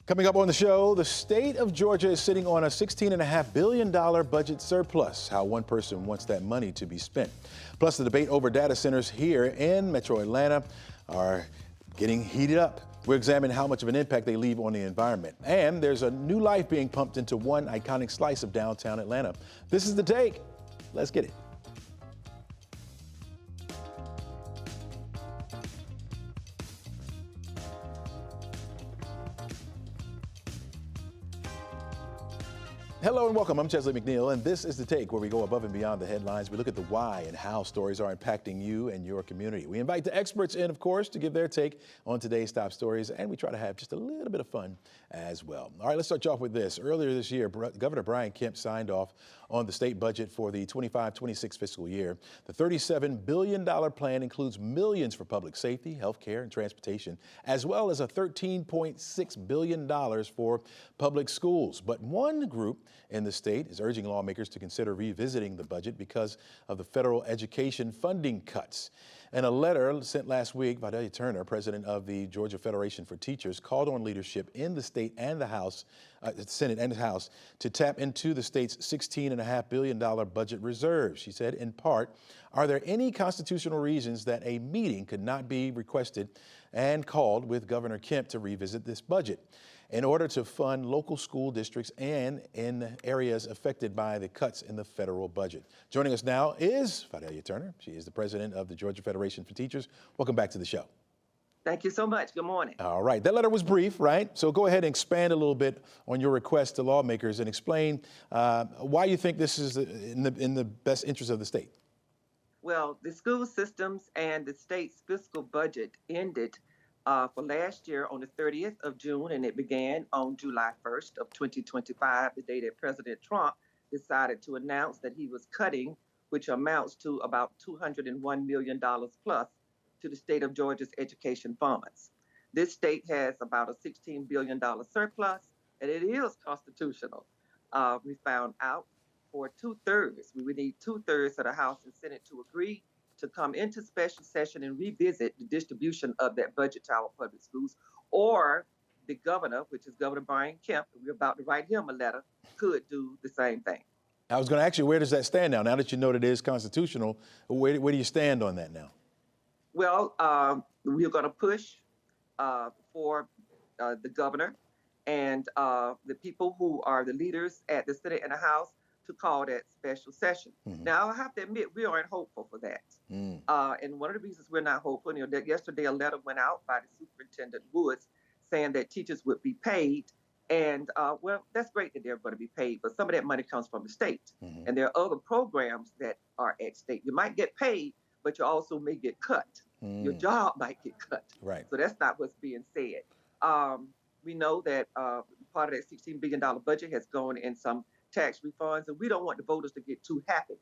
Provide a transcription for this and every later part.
Coming up on the show, the state of Georgia is sitting on a $16.5 billion budget surplus, how one person wants that money to be spent. Plus, the debate over data centers here in Metro Atlanta are getting heated up. We're examining how much of an impact they leave on the environment. And there's a new life being pumped into one iconic slice of downtown Atlanta. This is The Take. Let's get it. Hello and welcome. I'm Chesley McNeil, and this is The Take, where we go above and beyond the headlines. We look at the why and how stories are impacting you and your community. We invite the experts in, of course, to give their take on today's top stories, and we try to have just a little bit of fun as well. All right, let's start you off with this. Earlier this year, Governor Brian Kemp signed off on the state budget for the 25-26 fiscal year. The $37 billion plan includes millions for public safety, health care, and transportation, as well as a $13.6 billion for public schools. But one group in the state is urging lawmakers to consider revisiting the budget because of the federal education funding cuts. In a letter sent last week, Vidalia Turner, president of the Georgia Federation for Teachers, called on leadership in the state and the House, Senate and the House, to tap into the state's $16.5 billion budget reserves. She said, in part, are there any constitutional reasons that a meeting could not be requested and called with Governor Kemp to revisit this budget in order to fund local school districts and in areas affected by the cuts in the federal budget? Joining us now is Vidalia Turner. She is the president of the Georgia Federation for Teachers. Welcome back to the show. Thank you so much. Good morning. All right. That letter was brief, right? So go ahead and expand a little bit on your request to lawmakers and explain why you think this is in the best interest of the state. Well, the school systems and the state's fiscal budget ended for last year on the 30th of June, and it began on July 1st of 2025, the day that President Trump decided to announce that he was cutting, which amounts to about $201 million plus to the state of Georgia's education funds. This state has about a $16 billion surplus, and it is constitutional. We found out for 2/3. We would need 2/3 of the House and Senate to agree to come into special session and revisit the distribution of that budget to our public schools, or the governor, which is Governor Brian Kemp, and we're about to write him a letter, could do the same thing. I was going to ask you, where does that stand now? Now that you know that it is constitutional, where do you stand on that now? Well, we're going to push for the governor and the people who are the leaders at the Senate and the House to call that special session. Mm-hmm. Now, I have to admit, we aren't hopeful for that. And one of the reasons we're not hopeful, that yesterday a letter went out by the Superintendent Woods saying that teachers would be paid. And well, that's great that they're going to be paid, but some of that money comes from the state. Mm-hmm. And there are other programs that are at stake. You might get paid, but you also may get cut. Your job might get cut. Right. So that's not what's being said. We know that part of that $16 billion budget has gone in some tax refunds, and we don't want the voters to get too happy.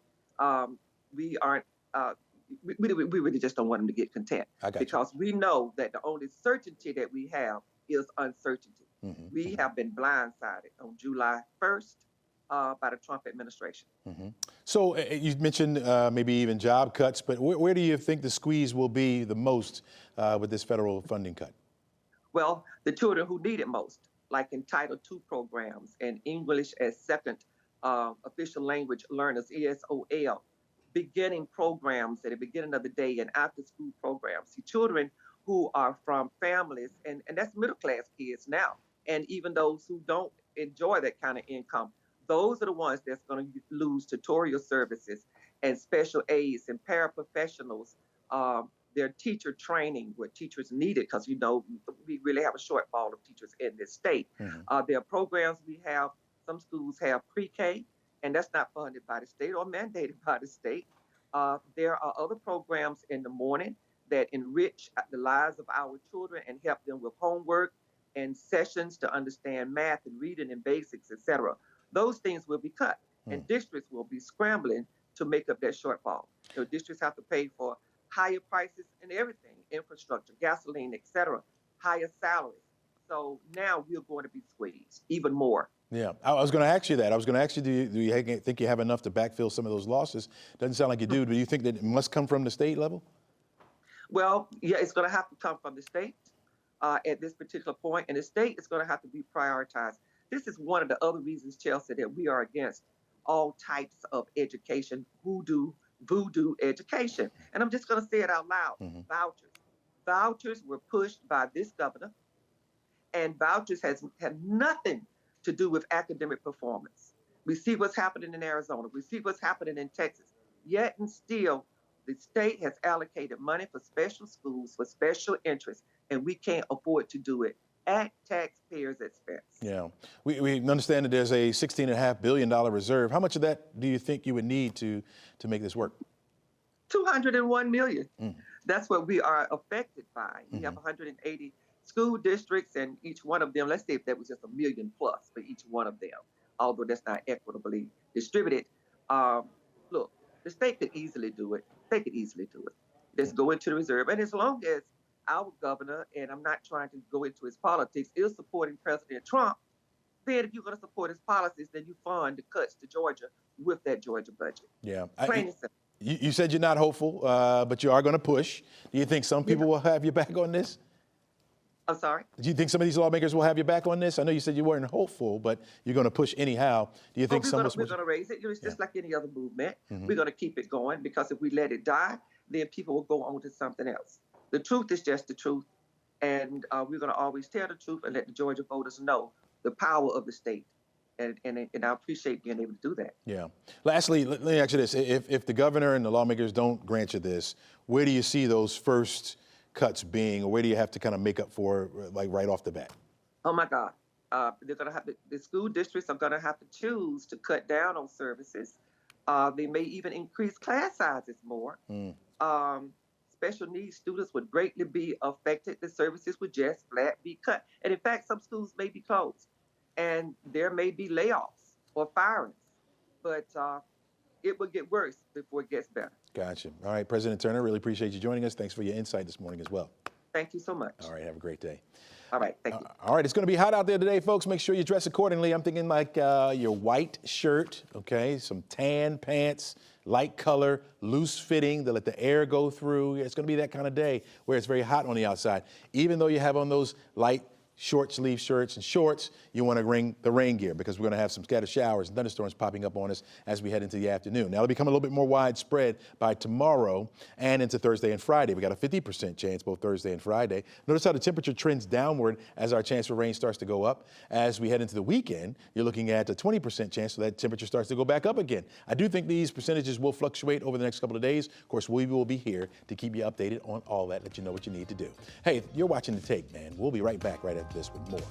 We aren't. We really just don't want them to get content, because we know that the only certainty that we have is uncertainty. Mm-hmm. We have been blindsided on July 1st by the Trump administration. Mm-hmm. So you mentioned maybe even job cuts, but where do you think the squeeze will be the most with this federal funding cut? Well, the children who need it most, like in Title II programs and English as second official language learners, ESOL, beginning programs at the beginning of the day and after school programs. See, children who are from families, and that's middle class kids now, and even those who don't enjoy that kind of income, those are the ones that's going to lose tutorial services and special aids and paraprofessionals, their teacher training where teachers need it, because, we really have a shortfall of teachers in this state. Mm-hmm. There are programs we have. Some schools have pre-K, and that's not funded by the state or mandated by the state. There are other programs in the morning that enrich the lives of our children and help them with homework and sessions to understand math and reading and basics, etc. Those things will be cut, and districts will be scrambling to make up that shortfall. So districts have to pay for higher prices and everything, infrastructure, gasoline, etc., higher salaries. So now we're going to be squeezed even more. Yeah, I was going to ask you that. I was going to ask you, do you think you have enough to backfill some of those losses? Doesn't sound like you do. Do you think that it must come from the state level? Well, yeah, it's going to have to come from the state. at this particular point, and the state is going to have to be prioritized. This is one of the other reasons, Chelsea, that we are against all types of education, voodoo education. And I'm just going to say it out loud. Vouchers. Vouchers were pushed by this governor, and vouchers have nothing to do with academic performance. We see what's happening in Arizona. We see what's happening in Texas. Yet and still, the state has allocated money for special schools, for special interests, and we can't afford to do it at taxpayers' expense. Yeah, we understand that there's a $16.5 billion reserve. How much of that do you think you would need to make this work? 201 million. That's what we are affected by. We have 180 school districts, and each one of them, let's say if that was just $1 million plus for each one of them, although that's not equitably distributed. Look, the state could easily do it. They could easily do it. Just go into the reserve. And as long as our governor, and I'm not trying to go into his politics, is supporting President Trump, then if you're going to support his policies, then you fund the cuts to Georgia with that Georgia budget. Yeah. Plain and simple. You said you're not hopeful, but you are going to push. Do you think some people will have your back on this? I'm sorry? Do you think some of these lawmakers will have your back on this? I know you said you weren't hopeful, but you're going to push anyhow. Do you think we're going to raise it. It's just like any other movement. We're going to keep it going, because if we let it die, then people will go on to something else. The truth is just the truth, and we're going to always tell the truth and let the Georgia voters know the power of the state. And I appreciate being able to do that. Yeah. Lastly, let me ask you this. If the governor and the lawmakers don't grant you this, where do you see those first cuts being, or where do you have to kind of make up for, like, right off the bat? Oh, my God. They're going to have the school districts are going to have to choose to cut down on services. They may even increase class sizes more. Special needs students would greatly be affected. The services would just flat be cut. And in fact, some schools may be closed. And there may be layoffs or firings, but it will get worse before it gets better. Gotcha. All right, President Turner, really appreciate you joining us. Thanks for your insight this morning as well. Thank you so much. All right, have a great day. All right, thank you. All right, it's going to be hot out there today, folks. Make sure you dress accordingly. I'm thinking like your white shirt, okay, some tan pants, light color, loose fitting to let the air go through. It's going to be that kind of day where it's very hot on the outside. Even though you have on those light short sleeve shirts and shorts, you want to bring the rain gear, because we're going to have some scattered showers and thunderstorms popping up on us as we head into the afternoon. Now, it'll become a little bit more widespread by tomorrow and into Thursday and Friday. We got a 50% chance both Thursday and Friday. Notice how the temperature trends downward as our chance for rain starts to go up. As we head into the weekend, you're looking at a 20% chance, so that temperature starts to go back up again. I do think these percentages will fluctuate over the next couple of days. Of course, we will be here to keep you updated on all that, let you know what you need to do. Hey, you're watching The Take, man. We'll be right back right after this with more.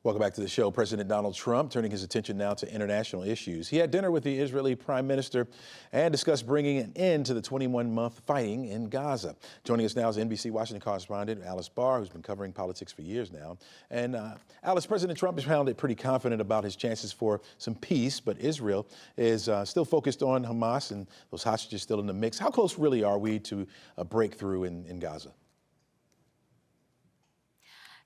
Welcome back to the show. President Donald Trump turning his attention now to international issues. He had dinner with the Israeli Prime Minister and discussed bringing an end to the 21-month fighting in Gaza. Joining us now is NBC Washington correspondent Alice Barr, who's been covering politics for years now. And Alice, President Trump has sounded pretty confident about his chances for some peace, but Israel is still focused on Hamas and those hostages still in the mix. How close really are we to a breakthrough in Gaza?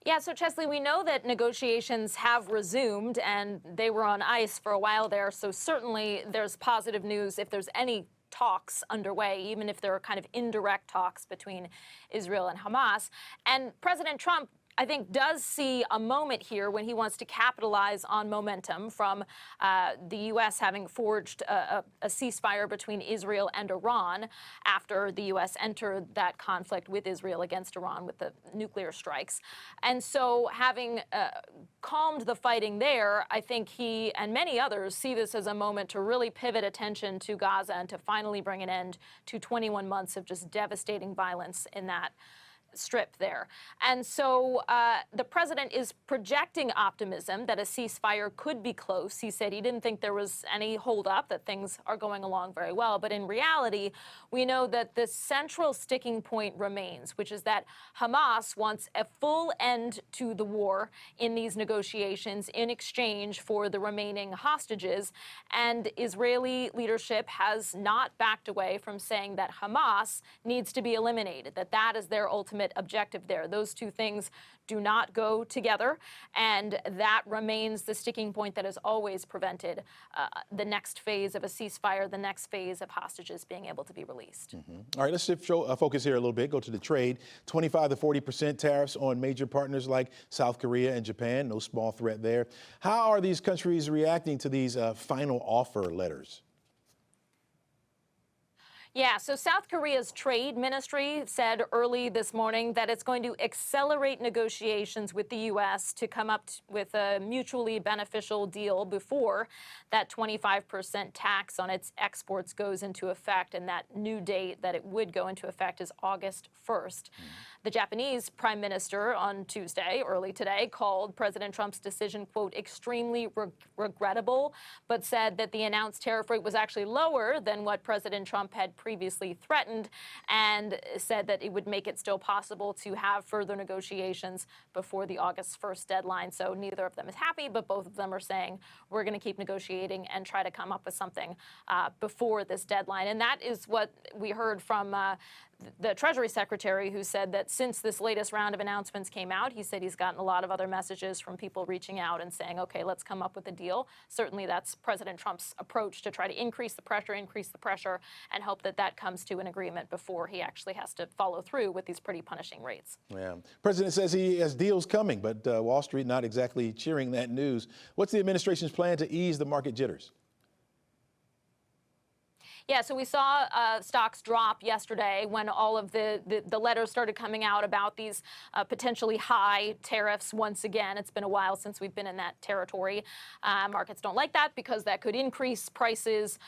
Yeah, so Chesley, we know that negotiations have resumed, and they were on ice for a while there. So certainly there's positive news if there's any talks underway, even if there are kind of indirect talks between Israel and Hamas. And President Trump, I think, does see a moment here when he wants to capitalize on momentum from the U.S. having forged a ceasefire between Israel and Iran after the U.S. entered that conflict with Israel against Iran with the nuclear strikes. And so having calmed the fighting there, I think he and many others see this as a moment to really pivot attention to Gaza and to finally bring an end to 21 months of just devastating violence in that strip there. And so the president is projecting optimism that a ceasefire could be close. He said he didn't think there was any holdup, that things are going along very well. But in reality, we know that the central sticking point remains, which is that Hamas wants a full end to the war in these negotiations in exchange for the remaining hostages. And Israeli leadership has not backed away from saying that Hamas needs to be eliminated, that that is their ultimate ultimate objective there. Those two things do not go together, and that remains the sticking point that has always prevented the next phase of a ceasefire, the next phase of hostages being able to be released. All right, let's shift focus here a little bit, go to the trade. 25 to 40% tariffs on major partners like South Korea and Japan, no small threat there. How are these countries reacting to these final offer letters? Yeah, so South Korea's trade ministry said early this morning that it's going to accelerate negotiations with the U.S. to come up with a mutually beneficial deal before that 25% tax on its exports goes into effect. And that new date that it would go into effect is August 1st. The Japanese prime minister on Tuesday, early today, called President Trump's decision, quote, extremely regrettable, but said that the announced tariff rate was actually lower than what President Trump had previously threatened, and said that it would make it still possible to have further negotiations before the August 1st deadline. So neither of them is happy, but both of them are saying we're going to keep negotiating and try to come up with something before this deadline. And that is what we heard from the Treasury Secretary, who said that since this latest round of announcements came out, he said he's gotten a lot of other messages from people reaching out and saying, okay, let's come up with a deal. Certainly that's President Trump's approach to try to increase the pressure, and hope that that comes to an agreement before he actually has to follow through with these pretty punishing rates. Yeah. President says he has deals coming, but Wall Street not exactly cheering that news. What's the administration's plan to ease the market jitters? Yeah, so we saw stocks drop yesterday when all of the letters started coming out about these potentially high tariffs once again. It's been a while since we've been in that territory. Markets don't like that because that could increase prices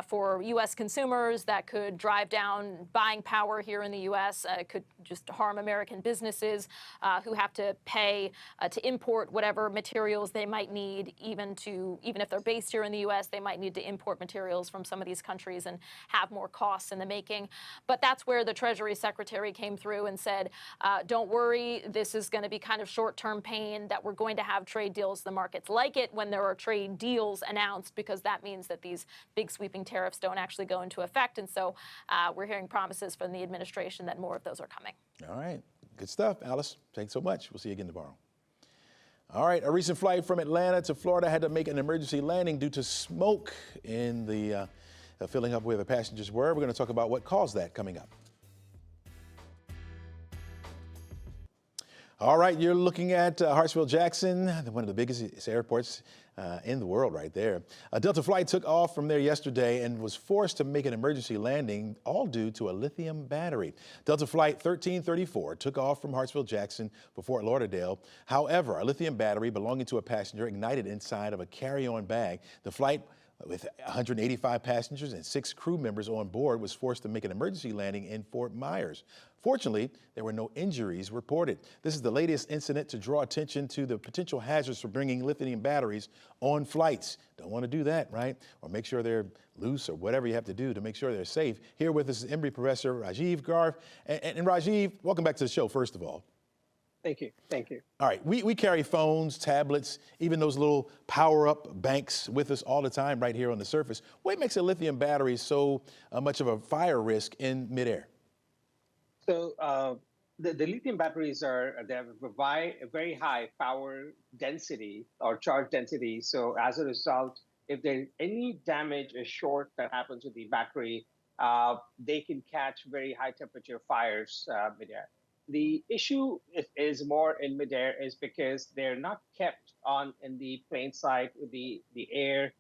for U.S. consumers. That could drive down buying power here in the U.S. It could just harm American businesses who have to pay to import whatever materials they might need, even if they're based here in the U.S., they might need to import materials from some of these countries and have more costs in the making. But that's where the Treasury Secretary came through and said, don't worry, this is going to be kind of short-term pain, that we're going to have trade deals. The markets like it when there are trade deals announced, because that means that these big sweeping tariffs don't actually go into effect. And so we're hearing promises from the administration that more of those are coming. All right. Good stuff, Alice. Thanks so much. We'll see you again tomorrow. All right. A recent flight from Atlanta to Florida had to make an emergency landing due to smoke in the filling up where the passengers were. We're going to talk about what caused that coming up. All right, you're looking at Hartsfield-Jackson, one of the biggest airports in the world right there. A Delta flight took off from there yesterday and was forced to make an emergency landing, all due to a lithium battery. Delta Flight 1334 took off from Hartsfield-Jackson for Fort Lauderdale. However, a lithium battery belonging to a passenger ignited inside of a carry-on bag. The flight, with 185 passengers and 6 crew members on board, was forced to make an emergency landing in Fort Myers. Fortunately, there were no injuries reported. This is the latest incident to draw attention to the potential hazards for bringing lithium batteries on flights. Don't want to do that, right? Or make sure they're loose, or whatever you have to do to make sure they're safe. Here with us is Embry Professor Rajiv Garg. And Rajiv, welcome back to the show, first of all. Thank you. Thank you. All right. We carry phones, tablets, even those little power-up banks with us all the time right here on the surface. What makes a lithium battery so much of a fire risk in midair? So the lithium batteries they have a very high power density or charge density. So as a result, if there's any damage or short that happens with the battery, they can catch very high temperature fires midair. The issue is more in midair is because they're not kept on in the plane side with the air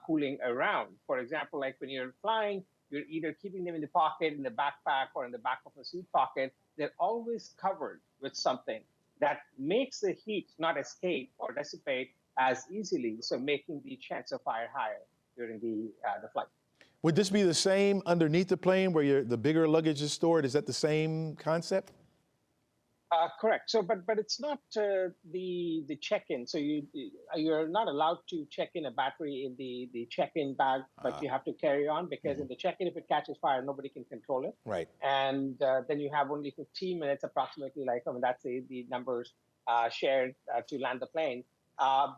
cooling around. For example, like when you're flying, you're either keeping them in the pocket, in the backpack, or in the back of a suit pocket. They're always covered with something that makes the heat not escape or dissipate as easily, so making the chance of fire higher during the flight. Would this be the same underneath the plane where the bigger luggage is stored? Is that the same concept? Correct. So, but it's not the check-in. So you're not allowed to check in a battery in the check-in bag, but you have to carry on, because in the check-in, if it catches fire, nobody can control it. Right. And then you have only 15 minutes, approximately. That's the numbers shared to land the plane.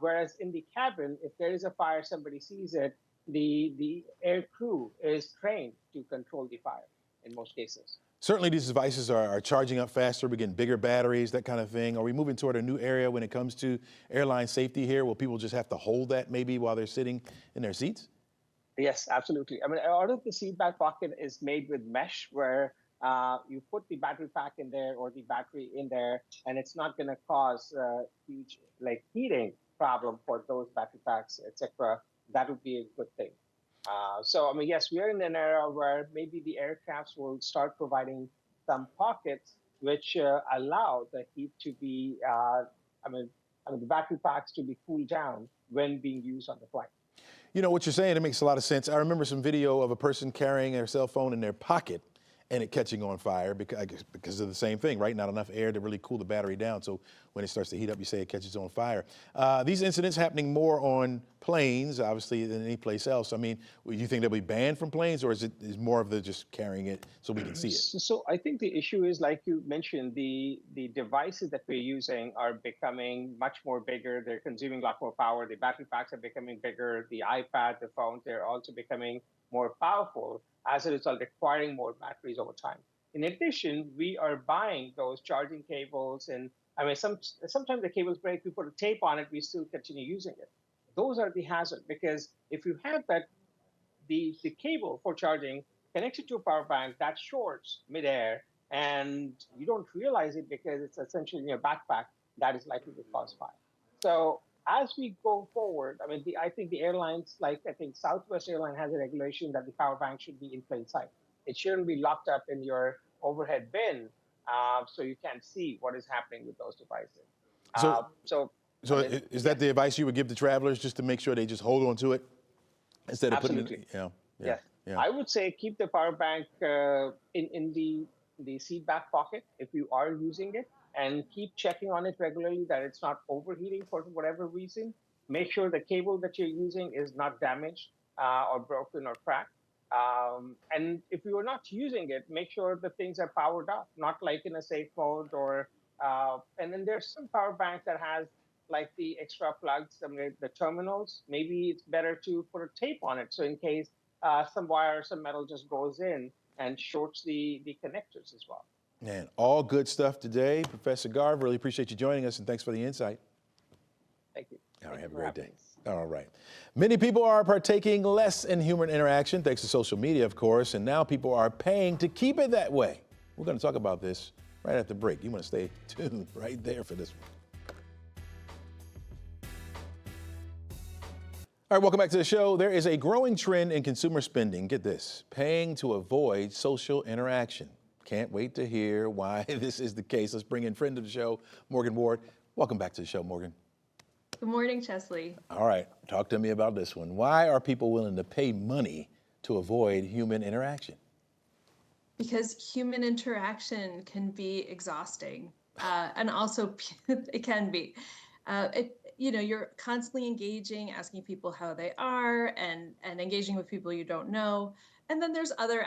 Whereas in the cabin, if there is a fire, somebody sees it, the air crew is trained to control the fire in most cases. Certainly these devices are charging up faster. We're getting bigger batteries, that kind of thing. Are we moving toward a new area when it comes to airline safety here? Will people just have to hold that maybe while they're sitting in their seats? Yes, absolutely. I mean, a lot of the seat back pocket is made with mesh where you put the battery pack in there or the battery in there, and it's not going to cause huge like heating problem for those battery packs, etc. That would be a good thing. So, I mean, yes, we are in an era where maybe the aircrafts will start providing some pockets which allow the heat to be, I mean, the battery packs to be cooled down when being used on the flight. You know what you're saying, it makes a lot of sense. I remember some video of a person carrying their cell phone in their pocket and it catching on fire because of the same thing, right? Not enough air to really cool the battery down. So when it starts to heat up, you say it catches on fire. These incidents happening more on planes, obviously, than any place else. I mean, you think they'll be banned from planes, or is more of the just carrying it so we can see it? So I think the issue is, like you mentioned, the devices that we're using are becoming much more bigger. They're consuming a lot more power. The battery packs are becoming bigger. The iPad, the phones, they're also becoming more powerful, as a result requiring more batteries over time. In addition, we are buying those charging cables, and I mean, sometimes the cables break. We put a tape on it, we still continue using it. Those are the hazard, because if you have that the cable for charging connected to a power bank that shorts midair, and you don't realize it because it's essentially in your backpack, that is likely to cause fire. So as we go forward, I mean, I think the airlines, like I think Southwest Airline has a regulation that the power bank should be in plain sight. It shouldn't be locked up in your overhead bin, so you can't see what is happening with those devices. So, So I mean, is that the advice you would give to travelers, just to make sure they just hold on to it instead of putting it? Yeah. Yes. I would say keep the power bank in the seat back pocket if you are using it, and keep checking on it regularly that it's not overheating for whatever reason. Make sure the cable that you're using is not damaged or broken or cracked. And if you are not using it, make sure the things are powered up, not like in a safe mode or. And then there's some power banks that has like the extra plugs, I mean, the terminals. Maybe it's better to put a tape on it, so in case some wire, some metal just goes in and shorts the connectors as well. Man, all good stuff today. Professor Garv, really appreciate you joining us, and thanks for the insight. Thank you. All right, have a great day. All right. Many people are partaking less in human interaction, thanks to social media, of course, and now people are paying to keep it that way. We're going to talk about this right after the break. You want to stay tuned right there for this one. All right, welcome back to the show. There is a growing trend in consumer spending. Get this, paying to avoid social interaction. Can't wait to hear why this is the case. Let's bring in friend of the show, Morgan Ward. Welcome back to the show, Morgan. Good morning, Chesley. All right, talk to me about this one. Why are people willing to pay money to avoid human interaction? Because human interaction can be exhausting, and also it can be. You're constantly engaging, asking people how they are, and engaging with people you don't know. And then there's other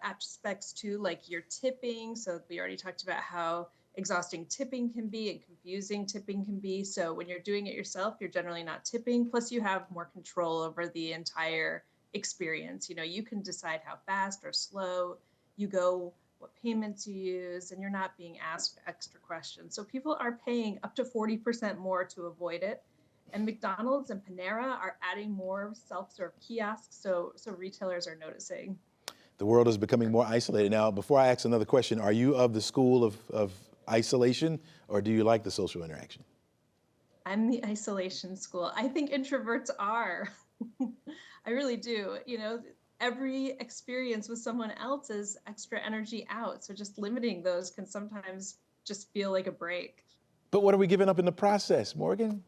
aspects too, like your tipping. So we already talked about how exhausting tipping can be and confusing tipping can be. So when you're doing it yourself, you're generally not tipping. Plus you have more control over the entire experience. You know, you can decide how fast or slow you go, what payments you use, and you're not being asked extra questions. So people are paying up to 40% more to avoid it. And McDonald's and Panera are adding more self-serve kiosks, so retailers are noticing. The world is becoming more isolated. Now, before I ask another question, are you of the school of isolation, or do you like the social interaction? I'm the isolation school. I think introverts are. I really do. You know, every experience with someone else is extra energy out. So just limiting those can sometimes just feel like a break. But what are we giving up in the process, Morgan?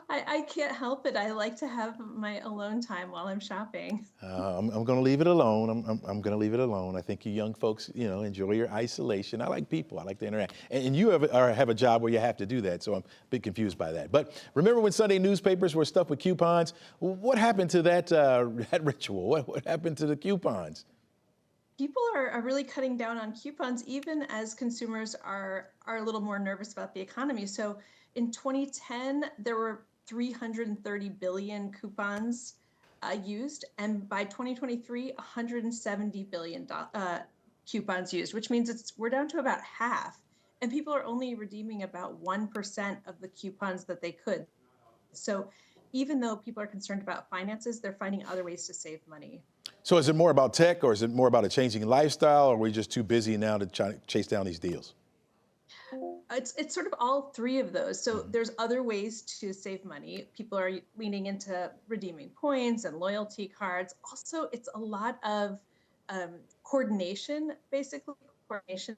I can't help it. I like to have my alone time while I'm shopping. I'm going to leave it alone. I'm going to leave it alone. I think you young folks, enjoy your isolation. I like people. I like to interact. And you have a job where you have to do that, so I'm a bit confused by that. But remember when Sunday newspapers were stuffed with coupons? What happened to that ritual? What happened to the coupons? People are really cutting down on coupons, even as consumers are a little more nervous about the economy. So in 2010, there were 330 billion coupons used, and by 2023, 170 billion coupons used, which means we're down to about half. And people are only redeeming about 1% of the coupons that they could. So even though people are concerned about finances, they're finding other ways to save money. So is it more about tech, or is it more about a changing lifestyle, or are we just too busy now to try to chase down these deals? It's sort of all three of those. So there's other ways to save money. People are leaning into redeeming points and loyalty cards. Also, it's a lot of coordination, basically coordination.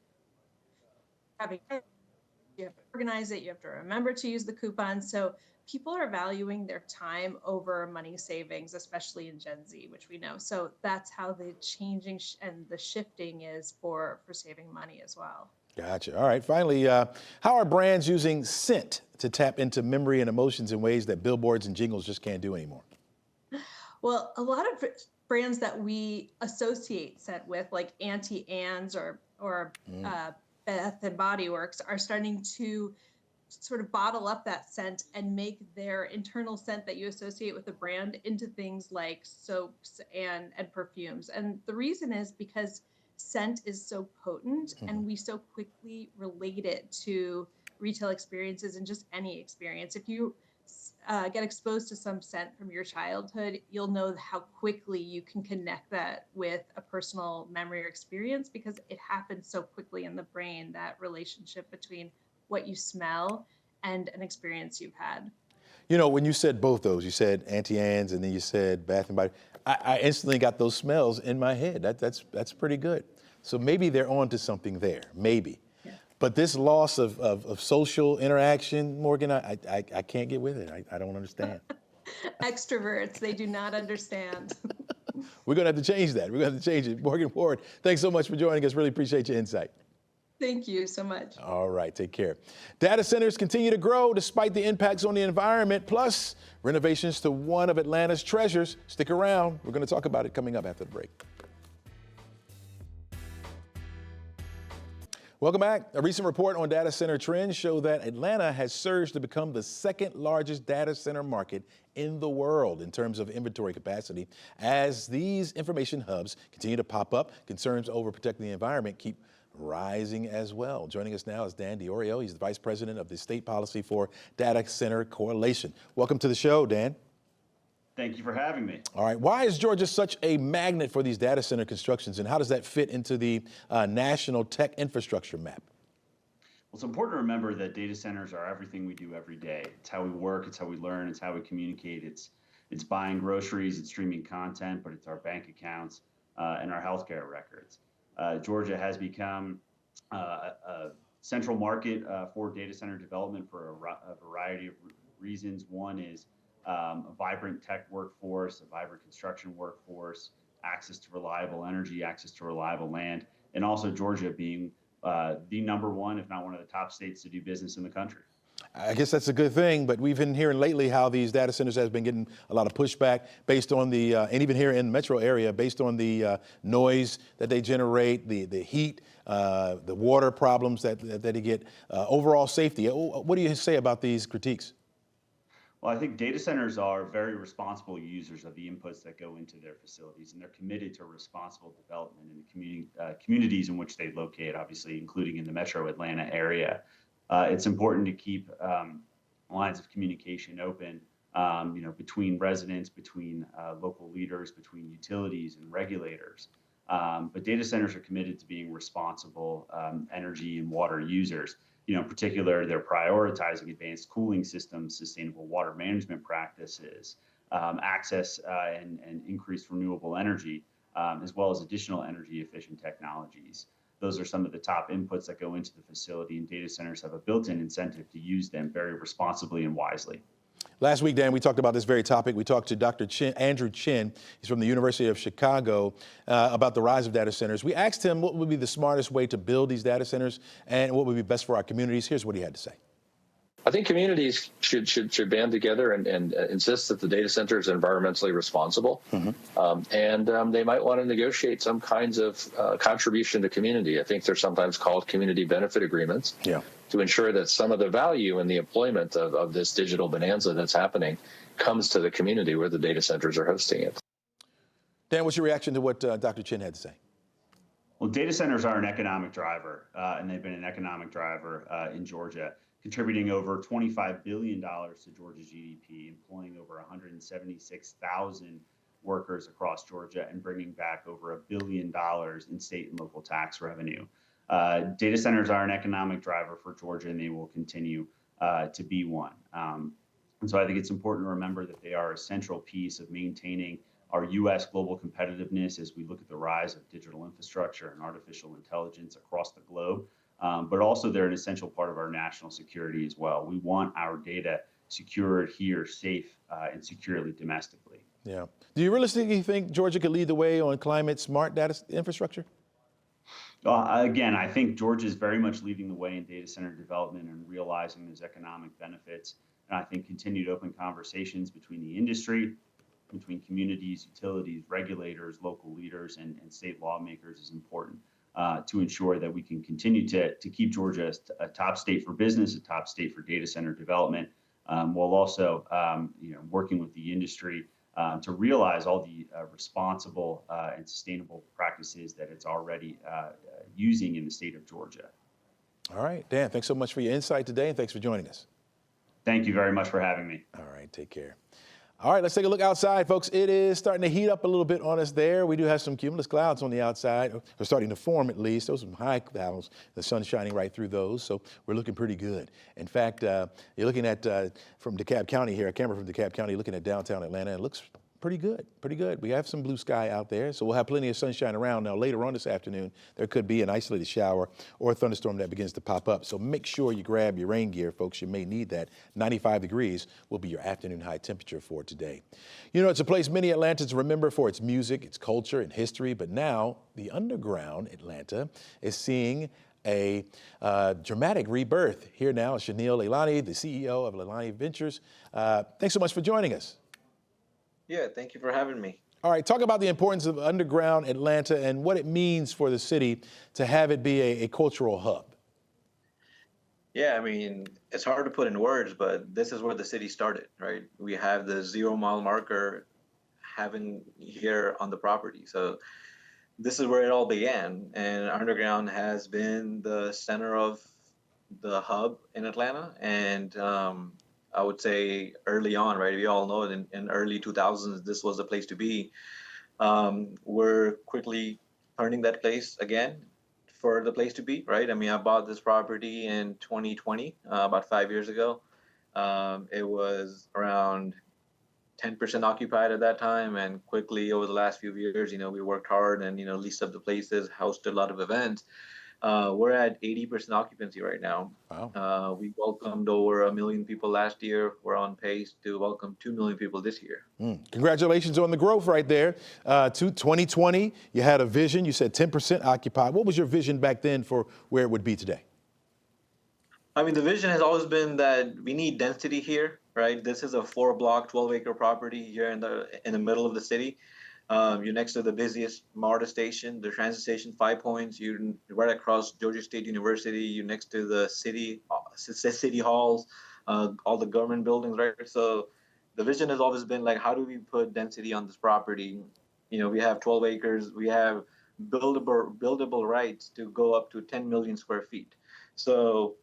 You have to organize it. You have to remember to use the coupons. So people are valuing their time over money savings, especially in Gen Z, which we know. So that's how the changing and the shifting is for saving money as well. Gotcha. All right. Finally, how are brands using scent to tap into memory and emotions in ways that billboards and jingles just can't do anymore? Well, a lot of brands that we associate scent with, like Auntie Anne's or Bath and Body Works, are starting to sort of bottle up that scent and make their internal scent that you associate with the brand into things like soaps and perfumes. And the reason is because scent is so potent and we so quickly relate it to retail experiences and just any experience. If you get exposed to some scent from your childhood, you'll know how quickly you can connect that with a personal memory or experience, because it happens so quickly in the brain, that relationship between what you smell and an experience you've had. You know, when you said both those, you said Auntie Anne's and then you said Bath and Body, I instantly got those smells in my head. That's pretty good. So maybe they're on to something there, maybe. Yeah. But this loss of social interaction, Morgan, I can't get with it. I don't understand. Extroverts, they do not understand. We're going to have to change that. We're going to have to change it. Morgan Ward, thanks so much for joining us. Really appreciate your insight. Thank you so much. All right, take care. Data centers continue to grow despite the impacts on the environment, plus renovations to one of Atlanta's treasures. Stick around. We're going to talk about it coming up after the break. Welcome back. A recent report on data center trends show that Atlanta has surged to become the second largest data center market in the world in terms of inventory capacity. As these information hubs continue to pop up, concerns over protecting the environment keep rising as well. Joining us now is Dan DiOrio. He's the Vice President of the State Policy for Data Center Coalition. Welcome to the show, Dan. Thank you for having me. All right. Why is Georgia such a magnet for these data center constructions, and how does that fit into the national tech infrastructure map? Well, it's important to remember that data centers are everything we do every day. It's how we work, it's how we learn, it's how we communicate, it's buying groceries, it's streaming content, but it's our bank accounts and our healthcare records. Georgia has become a central market for data center development for a variety of reasons. One is a vibrant tech workforce, a vibrant construction workforce, access to reliable energy, access to reliable land, and also Georgia being the number one, if not one of the top states to do business in the country. I guess that's a good thing, but we've been hearing lately how these data centers have been getting a lot of pushback based on the, and even here in the metro area, based on the noise that they generate, the heat, the water problems that they get, overall safety. What do you say about these critiques? Well, I think data centers are very responsible users of the inputs that go into their facilities, and they're committed to responsible development in the communities in which they locate, obviously, including in the metro Atlanta area. It's important to keep lines of communication open, between residents, between local leaders, between utilities and regulators. But data centers are committed to being responsible energy and water users. In particular, they're prioritizing advanced cooling systems, sustainable water management practices, access and increased renewable energy, as well as additional energy efficient technologies. Those are some of the top inputs that go into the facility, and data centers have a built-in incentive to use them very responsibly and wisely. Last week, Dan, we talked about this very topic. We talked to Dr. Andrew Chin. He's from the University of Chicago, about the rise of data centers. We asked him what would be the smartest way to build these data centers and what would be best for our communities. Here's what he had to say. I think communities should band together and insist that the data center is environmentally responsible. And they might want to negotiate some kinds of contribution to community. I think they're sometimes called community benefit agreements to ensure that some of the value in the employment of this digital bonanza that's happening comes to the community where the data centers are hosting it. Dan, what's your reaction to what Dr. Chin had to say? Well, data centers are an economic driver, and they've been an economic driver in Georgia, contributing over $25 billion to Georgia's GDP, employing over 176,000 workers across Georgia, and bringing back over $1 billion in state and local tax revenue. Data centers are an economic driver for Georgia, and they will continue to be one. And so I think it's important to remember that they are a central piece of maintaining our U.S. global competitiveness as we look at the rise of digital infrastructure and artificial intelligence across the globe. But also they're an essential part of our national security as well. We want our data secured here, safe and securely domestically. Yeah. Do you realistically think Georgia could lead the way on climate smart data infrastructure? Again, I think Georgia is very much leading the way in data center development and realizing those economic benefits. And I think continued open conversations between the industry, between communities, utilities, regulators, local leaders, and state lawmakers is important to ensure that we can continue to keep Georgia a top state for business, a top state for data center development, while also working with the industry to realize all the responsible and sustainable practices that it's already using in the state of Georgia. All right, Dan, thanks so much for your insight today, and thanks for joining us. Thank you very much for having me. All right, take care. All right, let's take a look outside, folks. It is starting to heat up a little bit on us there. We do have some cumulus clouds on the outside. They're starting to form at least. Those are some high clouds. The sun's shining right through those, so we're looking pretty good. In fact, you're looking at, from DeKalb County here, a camera from DeKalb County looking at downtown Atlanta. It looks pretty good, pretty good. We have some blue sky out there, so we'll have plenty of sunshine around. Now, later on this afternoon, there could be an isolated shower or a thunderstorm that begins to pop up. So make sure you grab your rain gear, folks. You may need that. 95 degrees will be your afternoon high temperature for today. You know, it's a place many Atlantans remember for its music, its culture, and history, but now the underground Atlanta is seeing a dramatic rebirth. Here now is Chanel Leilani, the CEO of Leilani Ventures. Thanks so much for joining us. Yeah, thank you for having me. All right, talk about the importance of underground Atlanta and what it means for the city to have it be a cultural hub. Yeah, I mean, it's hard to put in words, but this is where the city started, right? We have the 0 mile marker having here on the property. So this is where it all began. And underground has been the center of the hub in Atlanta. And I would say early on, right? We all know that in early 2000s, this was the place to be. We're quickly turning that place again for the place to be, right? I mean, I bought this property in 2020, about 5 years ago. It was around 10% occupied at that time, and quickly over the last few years, we worked hard and, leased up the places, hosted a lot of events. We're at 80% occupancy right now. Wow. We welcomed over 1 million people last year. We're on pace to welcome 2 million people this year. Congratulations on the growth right there. To 2020, you had a vision. You said 10% occupied. What was your vision back then for where it would be today? I mean, the vision has always been that we need density here, right? This is a 4-block, 12-acre property here in the middle of the city. You're next to the busiest MARTA station, the transit station, 5 Points. You're right across Georgia State University. You're next to the city halls, all the government buildings, right? So the vision has always been like, how do we put density on this property? We have 12 acres. We have buildable rights to go up to 10 million square feet. So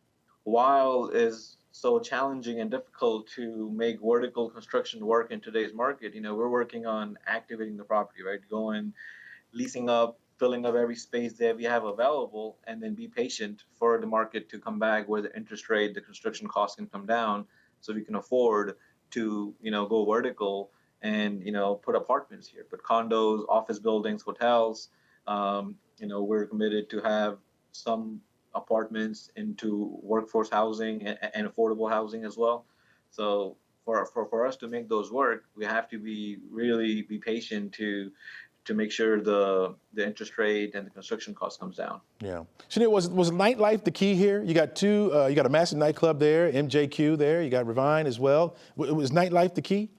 while it's so challenging and difficult to make vertical construction work in today's market, we're working on activating the property, right? Going, leasing up, filling up every space that we have available, and then be patient for the market to come back where the interest rate, the construction costs can come down so we can afford to, go vertical and, put apartments here, put condos, office buildings, hotels. We're committed to have some apartments into workforce housing and affordable housing as well. So for us to make those work, we have to really be patient to make sure the interest rate and the construction cost comes down. Yeah. Chanel, was nightlife the key here? You got you got a massive nightclub there, MJQ there. You got Revine as well. Was nightlife the key?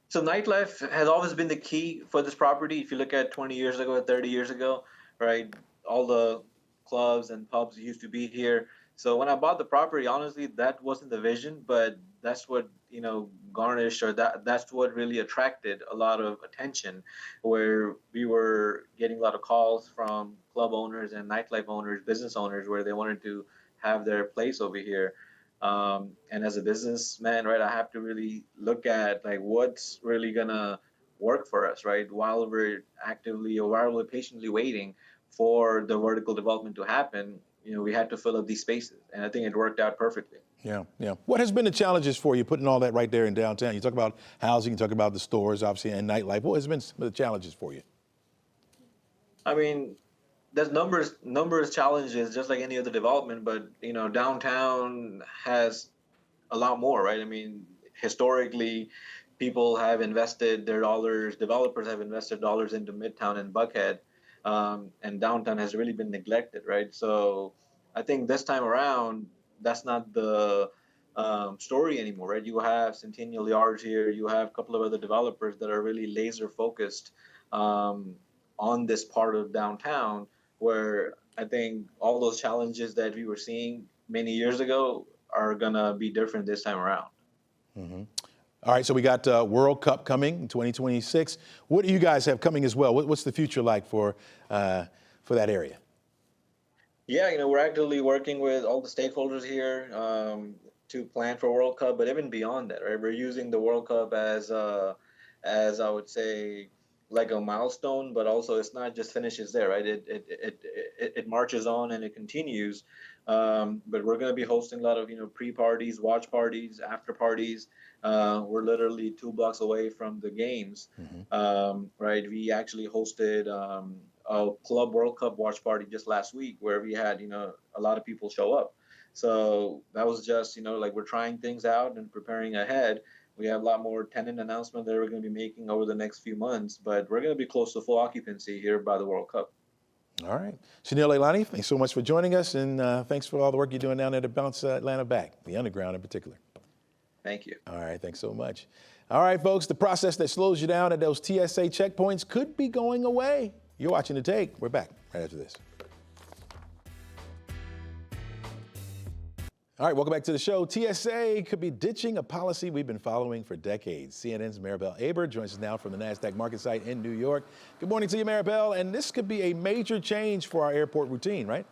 So nightlife has always been the key for this property. If you look at 20 years ago, 30 years ago, right, all the clubs and pubs used to be here. So when I bought the property, honestly, that wasn't the vision, but that's what, garnished, or that's what really attracted a lot of attention, where we were getting a lot of calls from club owners and nightlife owners, business owners, where they wanted to have their place over here. And as a businessman, right, I have to really look at like what's really gonna work for us, right, while we're actively or while we're patiently waiting for the vertical development to happen. We had to fill up these spaces, and I think it worked out perfectly. Yeah, yeah. What has been the challenges for you putting all that right there in downtown? You talk about housing, you talk about the stores, obviously, and nightlife. What has been some of the challenges for you? I mean, there's numbers challenges just like any other development, but downtown has a lot more, right? I mean, historically, people have invested their dollars, developers have invested dollars into Midtown and Buckhead, and downtown has really been neglected, right? So I think this time around, that's not the story anymore, right? You have Centennial Yards here, you have a couple of other developers that are really laser focused on this part of downtown, where I think all those challenges that we were seeing many years ago are gonna be different this time around. Mm-hmm. All right, so we got World Cup coming in 2026. What do you guys have coming as well? What's the future like for that area? Yeah, we're actively working with all the stakeholders here to plan for World Cup, but even beyond that, right? We're using the World Cup as I would say, like a milestone, but also it's not just finishes there, right? It marches on and it continues. But we're going to be hosting a lot of pre-parties, watch parties, after parties. We're literally 2 blocks away from the games, right? We actually hosted a Club World Cup watch party just last week, where we had a lot of people show up. So that was just like we're trying things out and preparing ahead. We have a lot more tenant announcements that we're going to be making over the next few months, but we're going to be close to full occupancy here by the World Cup. All right. Chanel Leilani, thanks so much for joining us, and thanks for all the work you're doing down there to bounce Atlanta back, the underground in particular. Thank you. All right, thanks so much. All right, folks, the process that slows you down at those TSA checkpoints could be going away. You're watching The Take. We're back right after this. All right, welcome back to the show. TSA could be ditching a policy we've been following for decades. CNN's Maribel Aber joins us now from the NASDAQ market site in New York. Good morning to you, Maribel. And this could be a major change for our airport routine, right?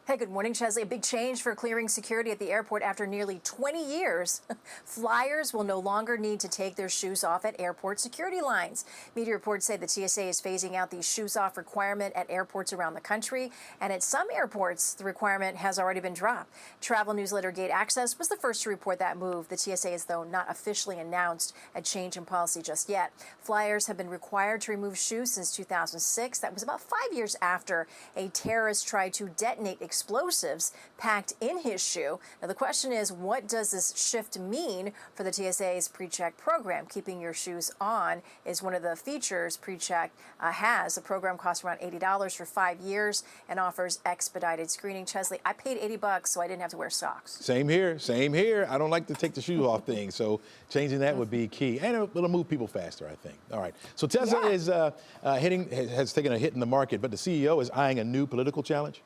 Hey, good morning, Chesley. A big change for clearing security at the airport after nearly 20 years. Flyers will no longer need to take their shoes off at airport security lines. Media reports say the TSA is phasing out the shoes off requirement at airports around the country. And at some airports, the requirement has already been dropped. Travel newsletter Gate Access was the first to report that move. The TSA has, though, not officially announced a change in policy just yet. Flyers have been required to remove shoes since 2006. That was about 5 years after a terrorist tried to detonate explosives packed in his shoe. Now, the question is, what does this shift mean for the TSA's PreCheck program? Keeping your shoes on is one of the features PreCheck has. The program costs around $80 for 5 years and offers expedited screening. Chesley, I paid $80, so I didn't have to wear socks. Same here, same here. I don't like to take the shoes off things, so changing that would be key. And it'll move people faster, I think. All right, so Tesla is has taken a hit in the market, but the CEO is eyeing a new political challenge.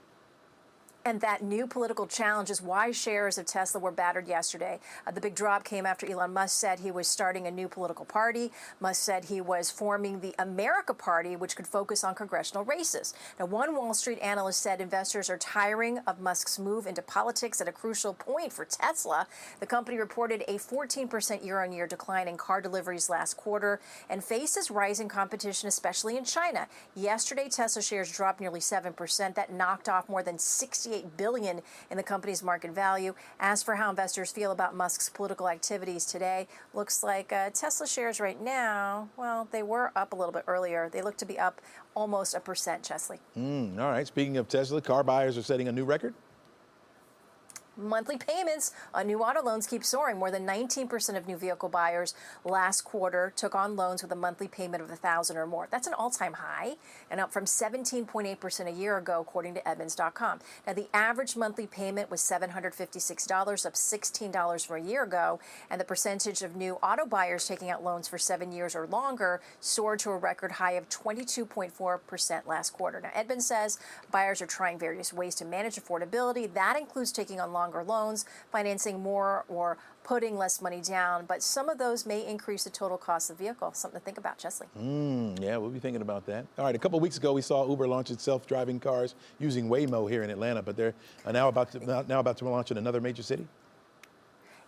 And that new political challenge is why shares of Tesla were battered yesterday. The big drop came after Elon Musk said he was starting a new political party. Musk said he was forming the America Party, which could focus on congressional races. Now, one Wall Street analyst said investors are tiring of Musk's move into politics at a crucial point for Tesla. The company reported a 14% year-on-year decline in car deliveries last quarter and faces rising competition, especially in China. Yesterday, Tesla shares dropped nearly 7%. That knocked off more than $68 billion in the company's market value. As for how investors feel about Musk's political activities today, looks like Tesla shares right now, well, they were up a little bit earlier. They look to be up almost 1%, Chesley. All right. Speaking of Tesla, car buyers are setting a new record. Monthly payments on new auto loans keep soaring. More than 19% of new vehicle buyers last quarter took on loans with a monthly payment of $1,000 or more. That's an all-time high and up from 17.8% a year ago, according to Edmunds.com. Now, the average monthly payment was $756, up $16 from a year ago, and the percentage of new auto buyers taking out loans for 7 years or longer soared to a record high of 22.4% last quarter. Now, Edmunds says buyers are trying various ways to manage affordability. That includes taking on longer loans, financing more, or putting less money down. But some of those may increase the total cost of the vehicle. Something to think about, Chesley. Yeah, we'll be thinking about that. All right, a couple of weeks ago, we saw Uber launch its self-driving cars using Waymo here in Atlanta, but they're now about to launch in another major city.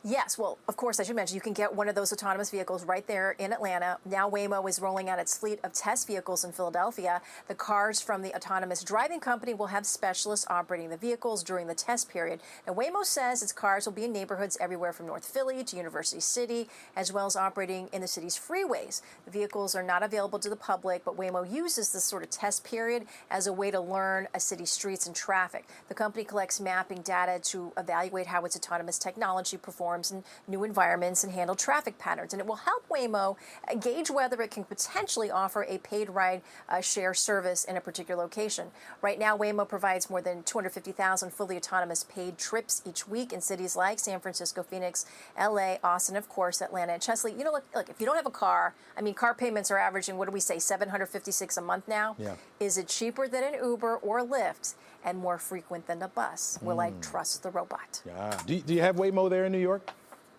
Yes, well, of course, as you mentioned, you can get one of those autonomous vehicles right there in Atlanta. Now Waymo is rolling out its fleet of test vehicles in Philadelphia. The cars from the autonomous driving company will have specialists operating the vehicles during the test period. Now, Waymo says its cars will be in neighborhoods everywhere from North Philly to University City, as well as operating in the city's freeways. The vehicles are not available to the public, but Waymo uses this sort of test period as a way to learn a city's streets and traffic. The company collects mapping data to evaluate how its autonomous technology performs in new environments and handle traffic patterns. And it will help Waymo gauge whether it can potentially offer a paid ride share service in a particular location. Right now, Waymo provides more than 250,000 fully autonomous paid trips each week in cities like San Francisco, Phoenix, LA, Austin, of course, Atlanta, and Chesley. You know, look, if you don't have a car, I mean, car payments are averaging, what do we say, $756 a month now? Yeah. Is it cheaper than an Uber or Lyft and more frequent than a bus? Will I trust the robot? Yeah. Do you have Waymo there in New York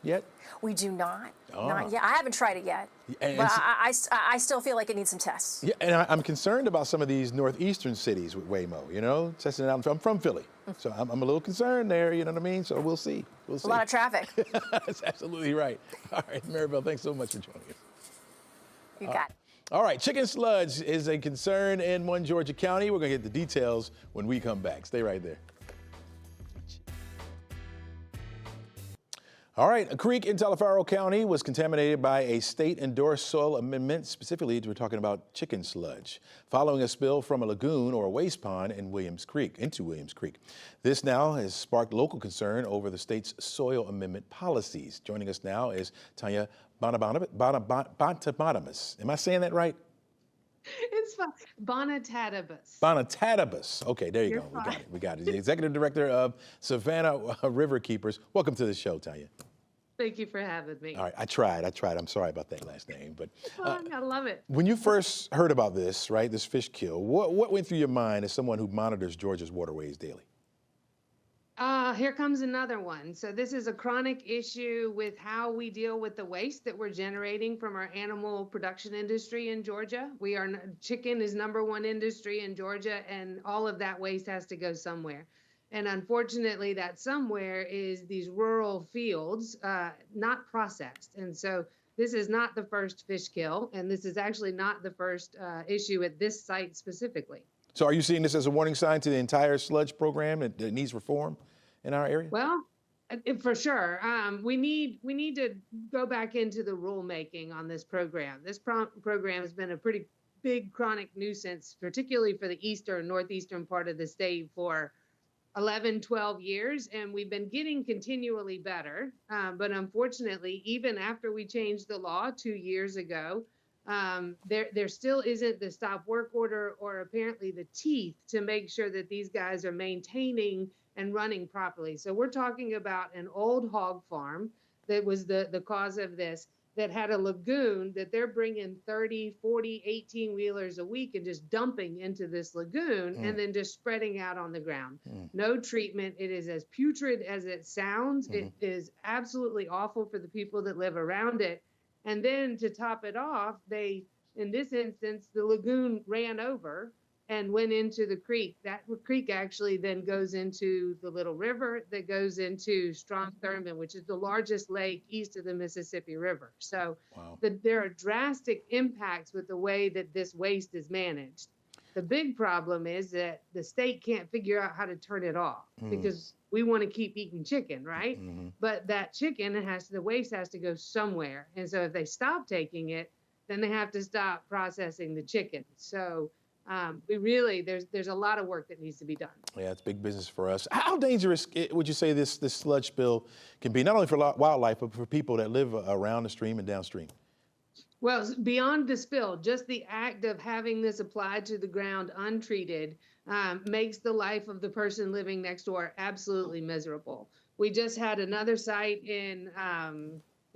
yet? We do not. Not yet. I haven't tried it yet. But I still feel like it needs some tests. Yeah, and I'm concerned about some of these northeastern cities with Waymo, you know, testing it out. I'm from Philly, so I'm a little concerned there, you know what I mean? So we'll see. We'll see. A lot of traffic. That's absolutely right. All right, Maribel, thanks so much for joining us. You got it. All right, chicken sludge is a concern in one Georgia county. We're going to get the details when we come back. Stay right there. All right, a creek in Taliaferro County was contaminated by a state-endorsed soil amendment. Specifically, we're talking about chicken sludge, following a spill from a lagoon or a waste pond in Williams Creek, into Williams Creek. This now has sparked local concern over the state's soil amendment policies. Joining us now is Tanya Bonatadabas. Am I saying that right? It's fine. Bonatadabas. Bonatadabas. Okay, there you go. We got it. The executive director of Savannah River Keepers. Welcome to the show, Tanya. Thank you for having me. All right, I tried. I'm sorry about that last name, but I love it. when you first heard about this, right, this fish kill, what went through your mind as someone who monitors Georgia's waterways daily? Here comes another one. So this is a chronic issue with how we deal with the waste that we're generating from our animal production industry in Georgia. Chicken is #1 industry in Georgia, and all of that waste has to go somewhere. And unfortunately, that somewhere is these rural fields, not processed. And so this is not the first fish kill, and this is actually not the first issue at this site specifically. So are you seeing this as a warning sign to the entire sludge program that needs reform in our area? Well, for sure. We need to go back into the rulemaking on this program. This program has been a pretty big chronic nuisance, particularly for the northeastern part of the state for 11, 12 years, and we've been getting continually better. But unfortunately, even after we changed the law 2 years ago, there still isn't the stop work order or apparently the teeth to make sure that these guys are maintaining and running properly. So we're talking about an old hog farm that was the cause of this, that had a lagoon that they're bringing 30, 40, 18-wheelers a week and just dumping into this lagoon and then just spreading out on the ground. No treatment. It is as putrid as it sounds. It is absolutely awful for the people that live around it. And then to top it off, in this instance, the lagoon ran over and went into the creek. That creek actually then goes into the little river that goes into Strom-Thurmond, which is the largest lake east of the Mississippi River. So there are drastic impacts with the way that this waste is managed. The big problem is that the state can't figure out how to turn it off because we want to keep eating chicken, right? But that chicken, the waste has to go somewhere. And so if they stop taking it, then they have to stop processing the chicken. So there's a lot of work that needs to be done. Yeah, it's big business for us. How dangerous would you say this sludge spill can be, not only for wildlife, but for people that live around the stream and downstream? Well, beyond the spill, just the act of having this applied to the ground untreated makes the life of the person living next door absolutely miserable. We just had another site in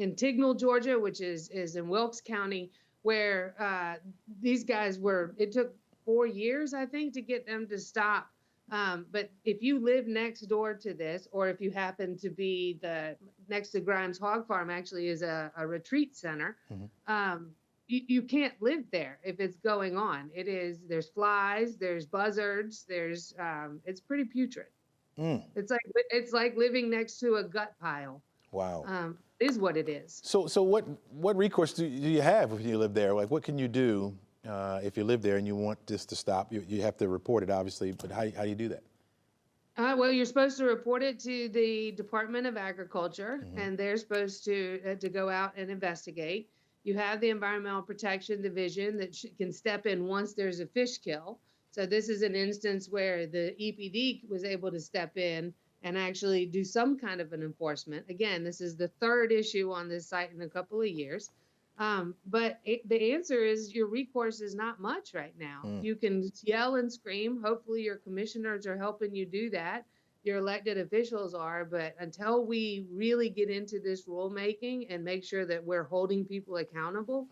Tignall, Georgia, which is in Wilkes County, where these guys it took 4 years, I think, to get them to stop. But if you live next door to this, or if you happen to be next to Grimes Hog Farm, actually is a retreat center, you can't live there if it's going on. There's flies, there's buzzards, it's pretty putrid. It's like living next to a gut pile. Wow. Is what it is. So what recourse do you have if you live there? Like, what can you do if you live there and you want this to stop? You have to report it, obviously, but how do you do that? Well, you're supposed to report it to the Department of Agriculture, and they're supposed to go out and investigate. You have the Environmental Protection Division that can step in once there's a fish kill. So this is an instance where the EPD was able to step in and actually do some kind of an enforcement. Again, this is the third issue on this site in a couple of years. But the answer is your recourse is not much right now. You can yell and scream. Hopefully your commissioners are helping you do that. Your elected officials are, but until we really get into this rulemaking and make sure that we're holding people accountable,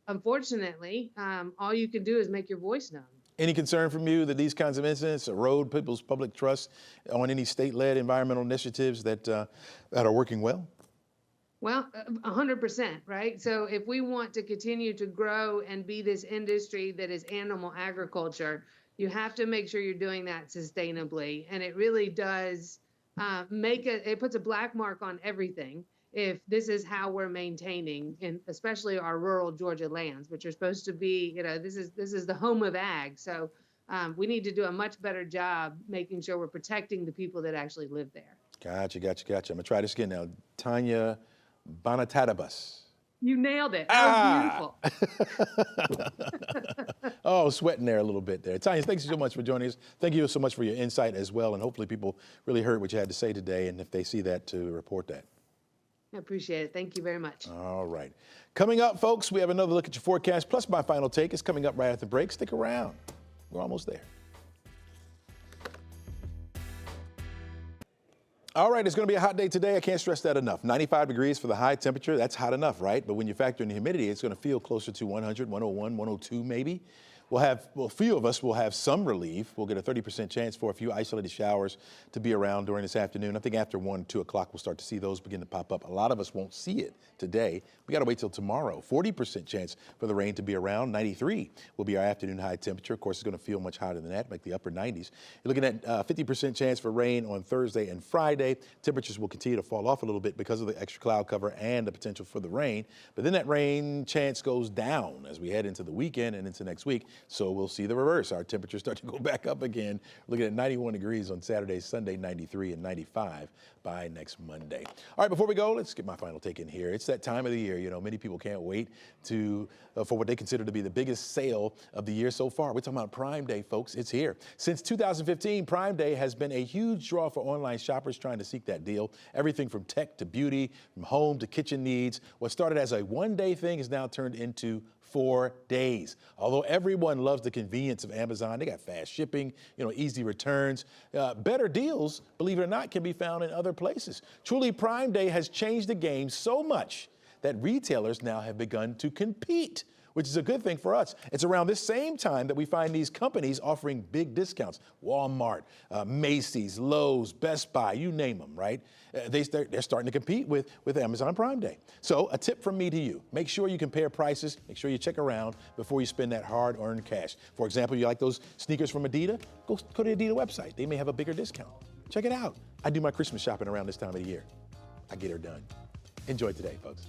unfortunately, all you can do is make your voice known. Any concern from you that these kinds of incidents erode people's public trust on any state-led environmental initiatives that are working well? Well, 100%, right? So if we want to continue to grow and be this industry that is animal agriculture, you have to make sure you're doing that sustainably. And it really does it puts a black mark on everything if this is how we're maintaining, and especially our rural Georgia lands, which are supposed to be, this is the home of ag. So we need to do a much better job making sure we're protecting the people that actually live there. Gotcha. I'm gonna try this again now. Tanya Bonatadabus. You nailed it. That was beautiful. Oh, sweating there a little bit there. Tanya, thanks so much for joining us. Thank you so much for your insight as well. And hopefully people really heard what you had to say today. And if they see that, to report that. I appreciate it. Thank you very much. All right. Coming up, folks, we have another look at your forecast, plus my final take is coming up right after the break. Stick around. We're almost there. All right, it's going to be a hot day today. I can't stress that enough. 95 degrees for the high temperature. That's hot enough, right? But when you factor in the humidity, it's going to feel closer to 100, 101, 102 maybe. A few of us will have some relief. We'll get a 30% chance for a few isolated showers to be around during this afternoon. I think after 1, 2 o'clock, we'll start to see those begin to pop up. A lot of us won't see it today. We got to wait till tomorrow. 40% chance for the rain to be around. 93 will be our afternoon high temperature. Of course, it's going to feel much hotter than that, like the upper 90s. You're looking at 50% chance for rain on Thursday and Friday. Temperatures will continue to fall off a little bit because of the extra cloud cover and the potential for the rain. But then that rain chance goes down as we head into the weekend and into next week. So we'll see the reverse. Our temperatures start to go back up again. Looking at 91 degrees on Saturday, Sunday, 93 and 95 by next Monday. All right, before we go, let's get my final take in here. It's that time of the year. Many people can't wait for what they consider to be the biggest sale of the year so far. We're talking about Prime Day, folks. It's here. Since 2015, Prime Day has been a huge draw for online shoppers trying to seek that deal. Everything from tech to beauty, from home to kitchen needs. What started as a one-day thing is now turned into 4 days. Although everyone loves the convenience of Amazon, they got fast shipping, easy returns. Better deals, believe it or not, can be found in other places. Truly, Prime Day has changed the game so much that retailers now have begun to compete, which is a good thing for us. It's around this same time that we find these companies offering big discounts. Walmart, Macy's, Lowe's, Best Buy, you name them, right? They're starting to compete with Amazon Prime Day. So a tip from me to you, make sure you compare prices, make sure you check around before you spend that hard-earned cash. For example, you like those sneakers from Adidas? Go to the Adidas website. They may have a bigger discount. Check it out. I do my Christmas shopping around this time of the year. I get her done. Enjoy today, folks.